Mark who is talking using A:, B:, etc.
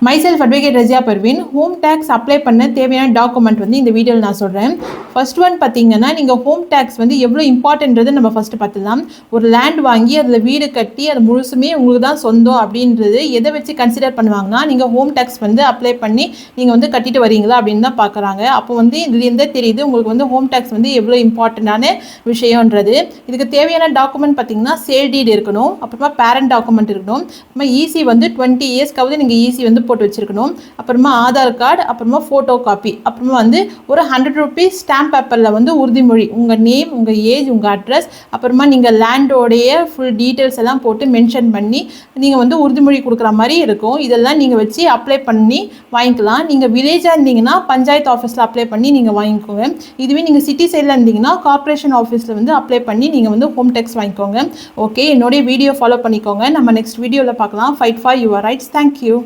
A: Myself advocate Razia Parveen. Home tax apply பண்ண தேவையான document வந்து இந்த வீடியோவில் நான் சொல்கிறேன். ஃபர்ஸ்ட் ஒன் பார்த்தீங்கன்னா, நீங்கள் ஹோம் டேக்ஸ் வந்து எவ்வளோ இம்பார்ட்டன்றது நம்ம ஃபஸ்ட்டு பார்த்துலாம். ஒரு லேண்ட் வாங்கி அதில் வீடு கட்டி அது முழுசுமே உங்களுக்கு தான் சொந்தம் அப்படின்றது எதை வச்சு கன்சிடர் பண்ணுவாங்கன்னா, நீங்கள் ஹோம் டேக்ஸ் வந்து அப்ளை பண்ணி நீங்கள் வந்து கட்டிட்டு வரீங்களா அப்படின்னு தான் பார்க்குறாங்க. அப்போ வந்து இதுலேருந்தே தெரியுது உங்களுக்கு வந்து ஹோம் டேக்ஸ் வந்து எவ்வளோ இம்பார்ட்டண்டான விஷயன்றது. இதுக்கு தேவையான டாக்குமெண்ட் பார்த்தீங்கன்னா, சேல் டீட் இருக்கணும், அப்புறமா பேரண்ட் டாக்குமெண்ட் இருக்கணும், அப்புறமா ஈசி வந்து 20 இயர்ஸ்க்காவது நீங்கள் ஈசி வந்து போட்டு வச்சுருக்கணும், அப்புறமா ஆதார் கார்டு, அப்புறமா ஃபோட்டோ காப்பி, அப்புறமா வந்து ஒரு 100 ருபீஸ் ஸ்டாம்ப் பேப்பரில் வந்து உறுதிமொழி, உங்கள் நேம், உங்கள் ஏஜ், உங்கள் அட்ரஸ், அப்புறமா நீங்கள் லேண்டோடைய ஃபுல் டீட்டெயில்ஸ் எல்லாம் போட்டு மென்ஷன் பண்ணி நீங்கள் வந்து உறுதிமொழி கொடுக்குற மாதிரி இருக்கும். இதெல்லாம் நீங்கள் வச்சு அப்ளை பண்ணி வாங்கிக்கலாம். நீங்கள் வில்லேஜாக இருந்தீங்கன்னா பஞ்சாயத்து ஆஃபீஸில் அப்ளை பண்ணி நீங்கள் வாங்கிக்கோங்க. இதுவே நீங்கள் சிட்டி சைடில் இருந்தீங்கன்னா கார்ப்பரேஷன் ஆஃபீஸில் வந்து அப்ளை பண்ணி நீங்கள் வந்து ஹோம் டேக்ஸ் வாங்கிக்கோங்க. ஓகே, என்னுடைய வீடியோ ஃபாலோ பண்ணிக்கோங்க. நம்ம நெக்ஸ்ட் வீடியோவில் பார்க்கலாம். Fight for your rights. Thank you.